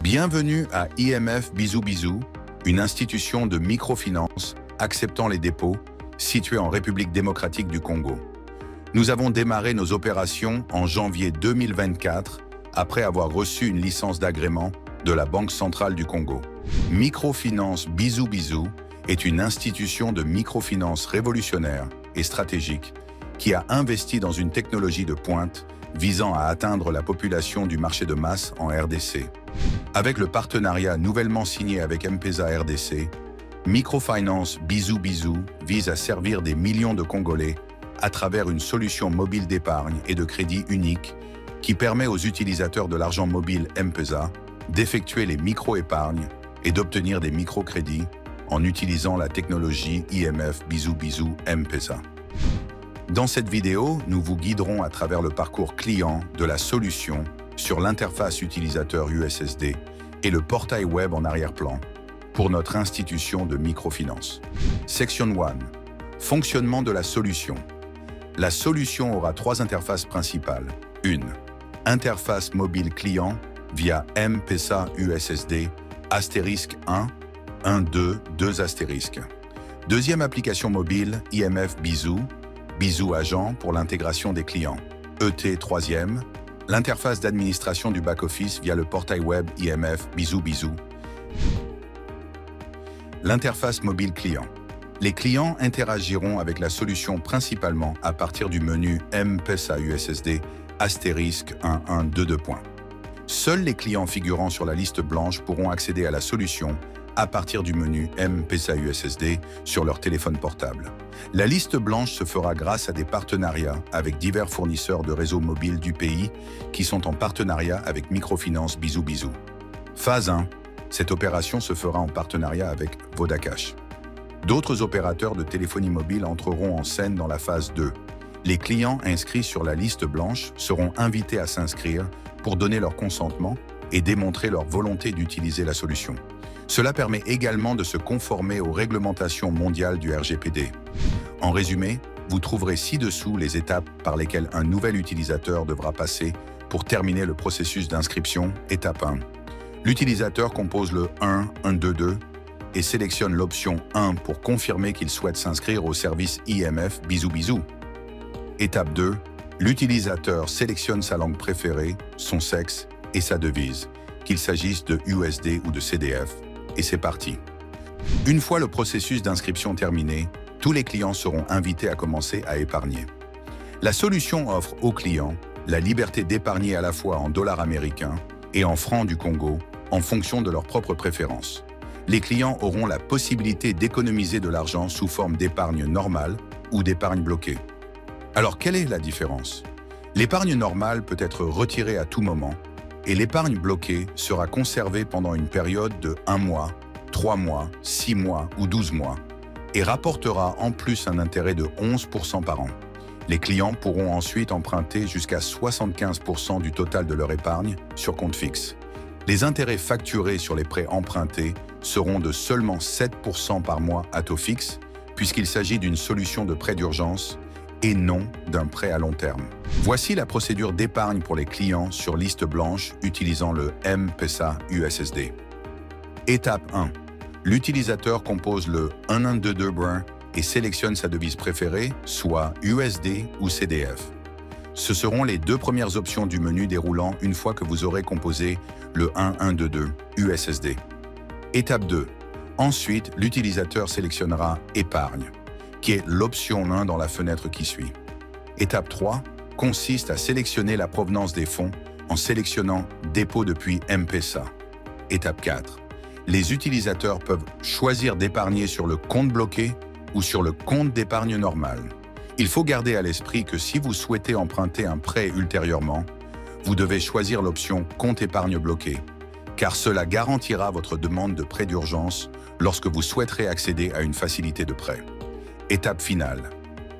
Bienvenue à IMF Bisou Bisou, une institution de microfinance acceptant les dépôts située en République démocratique du Congo. Nous avons démarré nos opérations en janvier 2024 après avoir reçu une licence d'agrément de la Banque centrale du Congo. Microfinance Bisou Bisou est une institution de microfinance révolutionnaire et stratégique qui a investi dans une technologie de pointe visant à atteindre la population du marché de masse en RDC. Avec le partenariat nouvellement signé avec M-Pesa RDC, Microfinance Bisou Bisou vise à servir des millions de Congolais à travers une solution mobile d'épargne et de crédit unique qui permet aux utilisateurs de l'argent mobile M-Pesa d'effectuer les micro-épargnes et d'obtenir des microcrédits en utilisant la technologie IMF Bisou Bisou M-Pesa. Dans cette vidéo, nous vous guiderons à travers le parcours client de la solution sur l'interface utilisateur USSD et le portail web en arrière-plan pour notre institution de microfinance. Section 1. Fonctionnement de la solution. La solution aura trois interfaces principales. 1. Interface mobile client via M-Pesa USSD astérisque 1, 1, 2, 2 astérisques. Deuxième application mobile IMF Bisou, Bisou Agent pour l'intégration des clients. ET 3e, l'interface d'administration du back-office via le portail web IMF Bisou Bisou. L'interface mobile client. Les clients interagiront avec la solution principalement à partir du menu M-Pesa USSD astérisque 1122 points. Seuls les clients figurant sur la liste blanche pourront accéder à la solution à partir du menu M-Pesa USSD sur leur téléphone portable. La liste blanche se fera grâce à des partenariats avec divers fournisseurs de réseaux mobiles du pays qui sont en partenariat avec Microfinance Bisou Bisou. Phase 1. Cette opération se fera en partenariat avec Vodafone. D'autres opérateurs de téléphonie mobile entreront en scène dans la phase 2. Les clients inscrits sur la liste blanche seront invités à s'inscrire pour donner leur consentement et démontrer leur volonté d'utiliser la solution. Cela permet également de se conformer aux réglementations mondiales du RGPD. En résumé, vous trouverez ci-dessous les étapes par lesquelles un nouvel utilisateur devra passer pour terminer le processus d'inscription. Étape 1. L'utilisateur compose le 1122 et sélectionne l'option 1 pour confirmer qu'il souhaite s'inscrire au service IMF Bisou Bisou. Étape 2. L'utilisateur sélectionne sa langue préférée, son sexe et sa devise, qu'il s'agisse de USD ou de CDF. Et c'est parti. Une fois le processus d'inscription terminé, tous les clients seront invités à commencer à épargner. La solution offre aux clients la liberté d'épargner à la fois en dollars américains et en francs du Congo en fonction de leurs propres préférences. Les clients auront la possibilité d'économiser de l'argent sous forme d'épargne normale ou d'épargne bloquée. Alors quelle est la différence? L'épargne normale peut être retirée à tout moment et l'épargne bloquée sera conservée pendant une période de 1 mois, 3 mois, 6 mois ou 12 mois et rapportera en plus un intérêt de 11% par an. Les clients pourront ensuite emprunter jusqu'à 75% du total de leur épargne sur compte fixe. Les intérêts facturés sur les prêts empruntés seront de seulement 7% par mois à taux fixe puisqu'il s'agit d'une solution de prêt d'urgence et non d'un prêt à long terme. Voici la procédure d'épargne pour les clients sur liste blanche utilisant le M-Pesa USSD. Étape 1. L'utilisateur compose le 1122 brun et sélectionne sa devise préférée, soit USD ou CDF. Ce seront les deux premières options du menu déroulant une fois que vous aurez composé le 1122 USSD. Étape 2. Ensuite, l'utilisateur sélectionnera Épargne, qui est l'option 1 dans la fenêtre qui suit. Étape 3 consiste à sélectionner la provenance des fonds en sélectionnant Dépôt depuis M-Pesa. Étape 4. Les utilisateurs peuvent choisir d'épargner sur le compte bloqué ou sur le compte d'épargne normal. Il faut garder à l'esprit que si vous souhaitez emprunter un prêt ultérieurement, vous devez choisir l'option Compte épargne bloqué, car cela garantira votre demande de prêt d'urgence lorsque vous souhaiterez accéder à une facilité de prêt. Étape finale.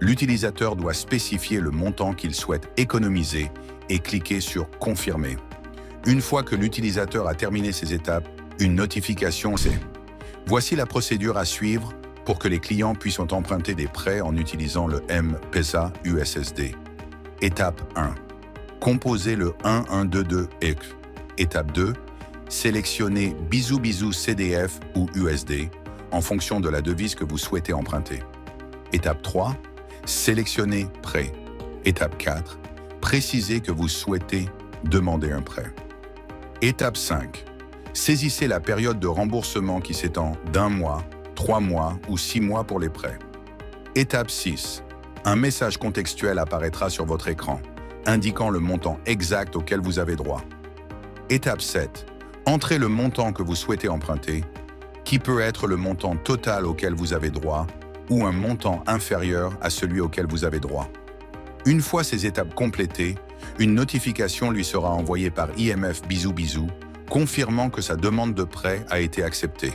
L'utilisateur doit spécifier le montant qu'il souhaite économiser et cliquer sur « Confirmer ». Une fois que l'utilisateur a terminé ces étapes, une notification c'est. Voici la procédure à suivre pour que les clients puissent emprunter des prêts en utilisant le M-Pesa USSD. Étape 1. Composez le 1122 EC. Étape 2. sélectionnez Bisou Bisou CDF ou USD en fonction de la devise que vous souhaitez emprunter. Étape 3, sélectionnez Prêt. Étape 4, précisez que vous souhaitez demander un prêt. Étape 5, saisissez la période de remboursement qui s'étend d'1 mois, 3 mois ou 6 mois pour les prêts. Étape 6, un message contextuel apparaîtra sur votre écran, indiquant le montant exact auquel vous avez droit. Étape 7, entrez le montant que vous souhaitez emprunter, qui peut être le montant total auquel vous avez droit ou un montant inférieur à celui auquel vous avez droit. Une fois ces étapes complétées, une notification lui sera envoyée par IMF Bisou Bisou, confirmant que sa demande de prêt a été acceptée.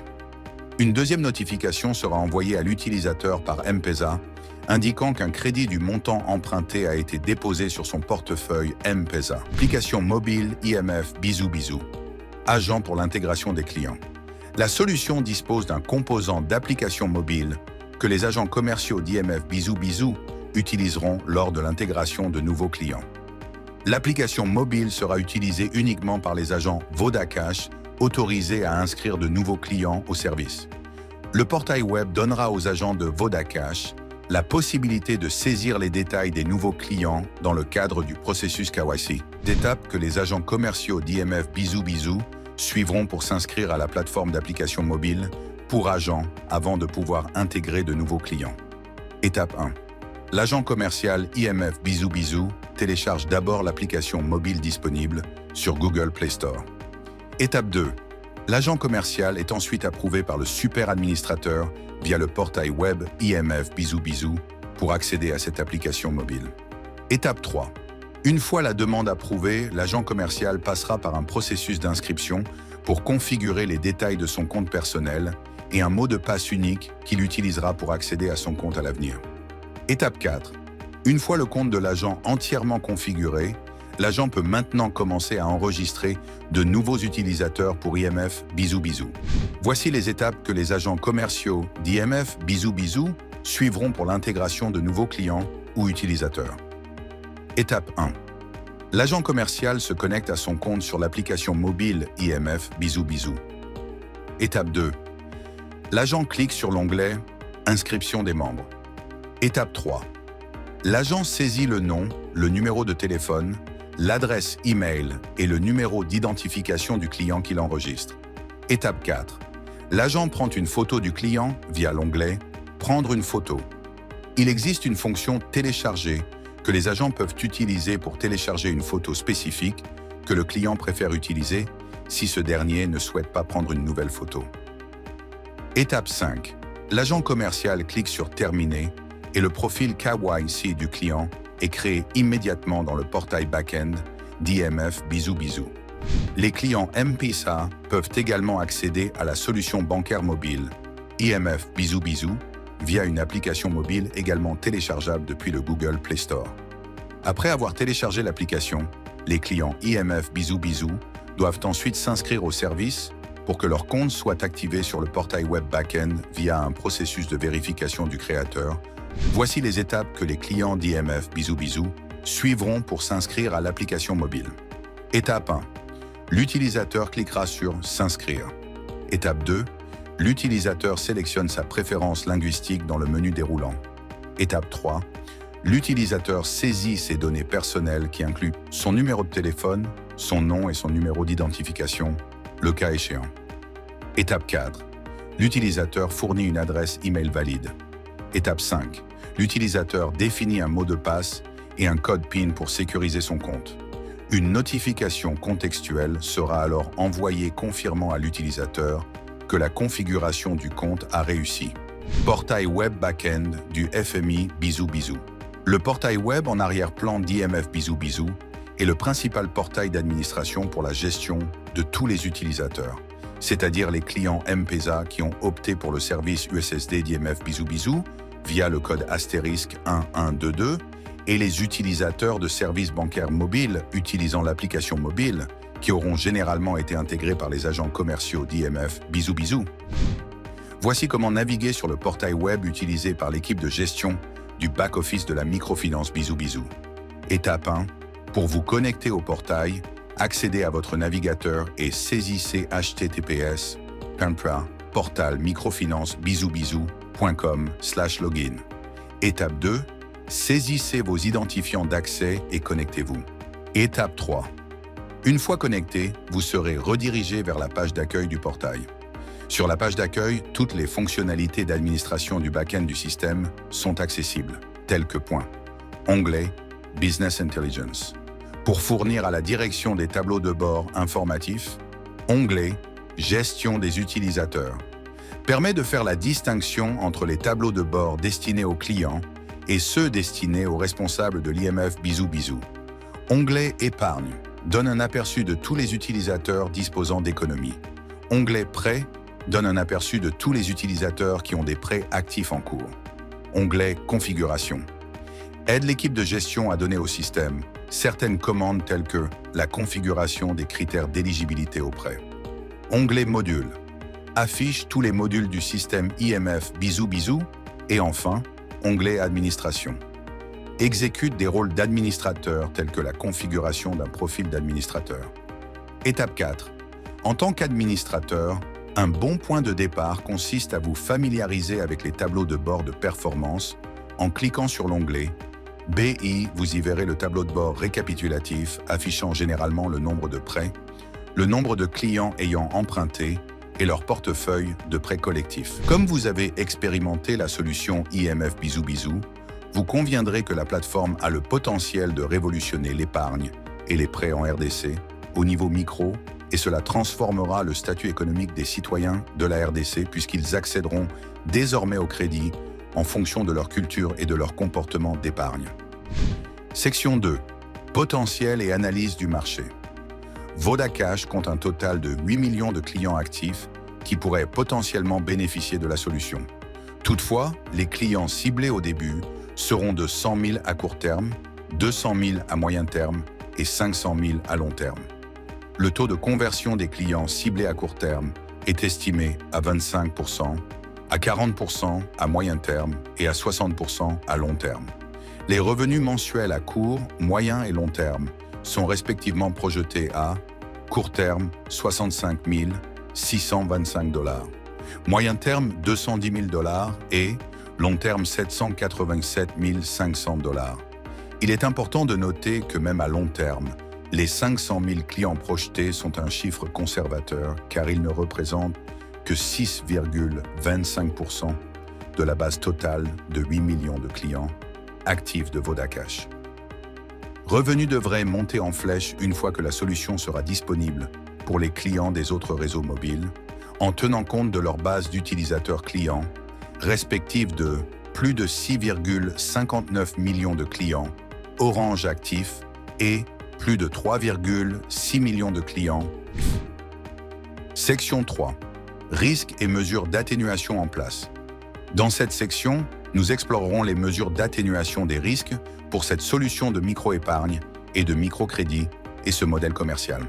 Une deuxième notification sera envoyée à l'utilisateur par M-Pesa, indiquant qu'un crédit du montant emprunté a été déposé sur son portefeuille M-Pesa. Application mobile IMF Bisou Bisou. Agent pour l'intégration des clients. La solution dispose d'un composant d'application mobile que les agents commerciaux d'IMF Bisou Bisou utiliseront lors de l'intégration de nouveaux clients. L'application mobile sera utilisée uniquement par les agents Vodacash autorisés à inscrire de nouveaux clients au service. Le portail web donnera aux agents de Vodacash la possibilité de saisir les détails des nouveaux clients dans le cadre du processus KYC, d'étapes que les agents commerciaux d'IMF Bisou Bisou suivront pour s'inscrire à la plateforme d'application mobile pour agents avant de pouvoir intégrer de nouveaux clients. Étape 1. L'agent commercial IMF Bisou Bisou télécharge d'abord l'application mobile disponible sur Google Play Store. Étape 2. L'agent commercial est ensuite approuvé par le super administrateur via le portail web IMF Bisou Bisou pour accéder à cette application mobile. Étape 3. Une fois la demande approuvée, l'agent commercial passera par un processus d'inscription pour configurer les détails de son compte personnel et un mot de passe unique qu'il utilisera pour accéder à son compte à l'avenir. Étape 4. Une fois le compte de l'agent entièrement configuré, l'agent peut maintenant commencer à enregistrer de nouveaux utilisateurs pour IMF Bisou Bisou. Voici les étapes que les agents commerciaux d'IMF Bisou Bisou suivront pour l'intégration de nouveaux clients ou utilisateurs. Étape 1. L'agent commercial se connecte à son compte sur l'application mobile IMF Bisou Bisou. Étape 2. L'agent clique sur l'onglet « Inscription des membres ». Étape 3. L'agent saisit le nom, le numéro de téléphone, l'adresse e-mail et le numéro d'identification du client qu'il enregistre. Étape 4. L'agent prend une photo du client via l'onglet « Prendre une photo ». Il existe une fonction « Télécharger » que les agents peuvent utiliser pour télécharger une photo spécifique que le client préfère utiliser si ce dernier ne souhaite pas prendre une nouvelle photo. Étape 5. L'agent commercial clique sur « Terminer » et le profil KYC du client est créé immédiatement dans le portail back-end d'IMF Bisou Bisou. Les clients M-Pesa peuvent également accéder à la solution bancaire mobile IMF Bisou Bisou via une application mobile également téléchargeable depuis le Google Play Store. Après avoir téléchargé l'application, les clients IMF Bisou Bisou doivent ensuite s'inscrire au service pour que leur compte soit activé sur le portail web back-end via un processus de vérification du créateur. Voici les étapes que les clients d'IMF Bisou Bisou suivront pour s'inscrire à l'application mobile. Étape 1. L'utilisateur cliquera sur « S'inscrire ». Étape 2. L'utilisateur sélectionne sa préférence linguistique dans le menu déroulant. Étape 3. L'utilisateur saisit ses données personnelles qui incluent son numéro de téléphone, son nom et son numéro d'identification, le cas échéant. Étape 4. L'utilisateur fournit une adresse email valide. Étape 5. L'utilisateur définit un mot de passe et un code PIN pour sécuriser son compte. Une notification contextuelle sera alors envoyée confirmant à l'utilisateur que la configuration du compte a réussi. Portail web back-end du FMI Bisou Bisou. Le portail web en arrière-plan d'IMF Bisou Bisou est le principal portail d'administration pour la gestion de tous les utilisateurs, c'est-à-dire les clients M-Pesa qui ont opté pour le service USSD d'IMF Bisou Bisou via le code *1122 et les utilisateurs de services bancaires mobiles utilisant l'application mobile qui auront généralement été intégrés par les agents commerciaux d'IMF Bisou Bisou. Voici comment naviguer sur le portail web utilisé par l'équipe de gestion du back-office de la microfinance Bisou Bisou. Étape 1. Pour vous connecter au portail, accédez à votre navigateur et saisissez https://portal-microfinance-bisou-bisou.com/login. Étape 2. Saisissez vos identifiants d'accès et connectez-vous. Étape 3. Une fois connecté, vous serez redirigé vers la page d'accueil du portail. Sur la page d'accueil, toutes les fonctionnalités d'administration du back-end du système sont accessibles, telles que onglet Business Intelligence. Pour fournir à la direction des tableaux de bord informatifs, onglet Gestion des utilisateurs. Permet de faire la distinction entre les tableaux de bord destinés aux clients et ceux destinés aux responsables de l'IMF Bisou Bisou. Onglet Épargne donne un aperçu de tous les utilisateurs disposant d'économies. Onglet Prêts donne un aperçu de tous les utilisateurs qui ont des prêts actifs en cours. Onglet Configuration aide l'équipe de gestion à donner au système certaines commandes telles que la configuration des critères d'éligibilité au prêt. Onglet Modules affiche tous les modules du système IMF Bisou Bisou et enfin, onglet Administration exécute des rôles d'administrateur tels que la configuration d'un profil d'administrateur. Étape 4. En tant qu'administrateur, un bon point de départ consiste à vous familiariser avec les tableaux de bord de performance en cliquant sur l'onglet BI. Vous y verrez le tableau de bord récapitulatif affichant généralement le nombre de prêts, le nombre de clients ayant emprunté et leur portefeuille de prêts collectifs. Comme vous avez expérimenté la solution IMF Bisou Bisou, vous conviendrez que la plateforme a le potentiel de révolutionner l'épargne et les prêts en RDC au niveau micro et cela transformera le statut économique des citoyens de la RDC puisqu'ils accéderont désormais au crédit en fonction de leur culture et de leur comportement d'épargne. Section 2. Potentiel et analyse du marché. Vodacash compte un total de 8 millions de clients actifs qui pourraient potentiellement bénéficier de la solution. Toutefois, les clients ciblés au début seront de 100 000 à court terme, 200 000 à moyen terme et 500 000 à long terme. Le taux de conversion des clients ciblés à court terme est estimé à 25%, à 40% à moyen terme et à 60% à long terme. Les revenus mensuels à court, moyen et long terme sont respectivement projetés à court terme 65 625 $, moyen terme 210 000 $ et long terme 787 500 $. Il est important de noter que même à long terme, les 500 000 clients projetés sont un chiffre conservateur car ils ne représentent que 6,25% de la base totale de 8 millions de clients actifs de Vodacash. Revenus devraient monter en flèche une fois que la solution sera disponible pour les clients des autres réseaux mobiles, en tenant compte de leur base d'utilisateurs clients, respective de plus de 6,59 millions de clients Orange actifs et plus de 3,6 millions de clients. Section 3. Risques et mesures d'atténuation en place. Dans cette section, nous explorerons les mesures d'atténuation des risques pour cette solution de micro-épargne et de microcrédit et ce modèle commercial.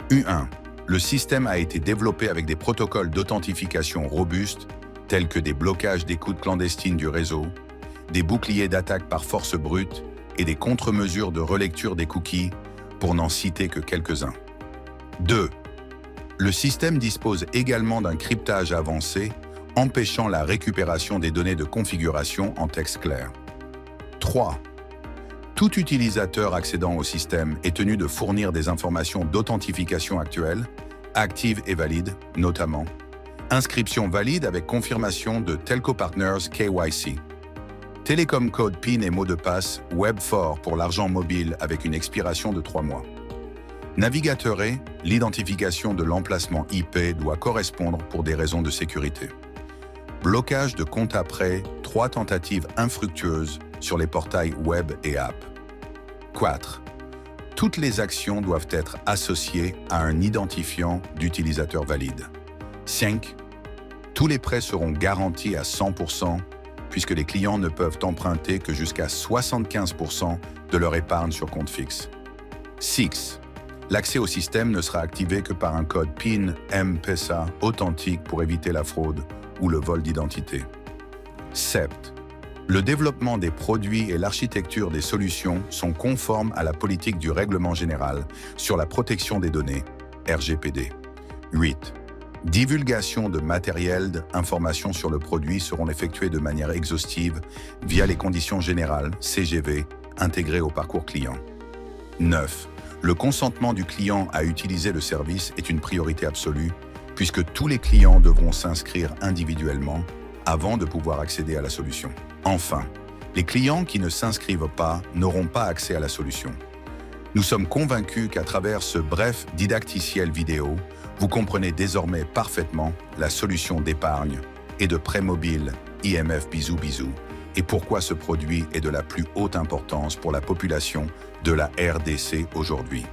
U1. Le système a été développé avec des protocoles d'authentification robustes tels que des blocages d'écoute clandestine du réseau, des boucliers d'attaque par force brute et des contre-mesures de relecture des cookies, pour n'en citer que quelques-uns. 2. Le système dispose également d'un cryptage avancé, empêchant la récupération des données de configuration en texte clair. 3. Tout utilisateur accédant au système est tenu de fournir des informations d'authentification actuelles, actives et valides, notamment inscription valide avec confirmation de Telco Partners KYC, Télécom Code PIN et mot de passe Web4 pour l'argent mobile avec une expiration de 3 mois. Navigateur et l'identification de l'emplacement IP doit correspondre pour des raisons de sécurité. Blocage de compte après 3 tentatives infructueuses sur les portails web et app. 4. Toutes les actions doivent être associées à un identifiant d'utilisateur valide. 5. Tous les prêts seront garantis à 100% puisque les clients ne peuvent emprunter que jusqu'à 75% de leur épargne sur compte fixe. 6. L'accès au système ne sera activé que par un code PIN M-Pesa authentique pour éviter la fraude ou le vol d'identité. 7. Le développement des produits et l'architecture des solutions sont conformes à la politique du Règlement général sur la protection des données, RGPD. 8. Divulgation de matériel d'informations sur le produit seront effectuées de manière exhaustive via les conditions générales, CGV, intégrées au parcours client. 9. Le consentement du client à utiliser le service est une priorité absolue, puisque tous les clients devront s'inscrire individuellement avant de pouvoir accéder à la solution. Enfin, les clients qui ne s'inscrivent pas n'auront pas accès à la solution. Nous sommes convaincus qu'à travers ce bref didacticiel vidéo, vous comprenez désormais parfaitement la solution d'épargne et de prêt mobile IMF Bisou Bisou et pourquoi ce produit est de la plus haute importance pour la population de la RDC aujourd'hui.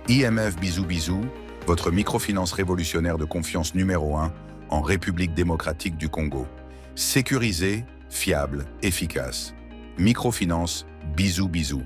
IMF Bisou Bisou, votre microfinance révolutionnaire de confiance numéro 1 en République démocratique du Congo. Sécurisé, fiable, efficace. Microfinance Bisou Bisou.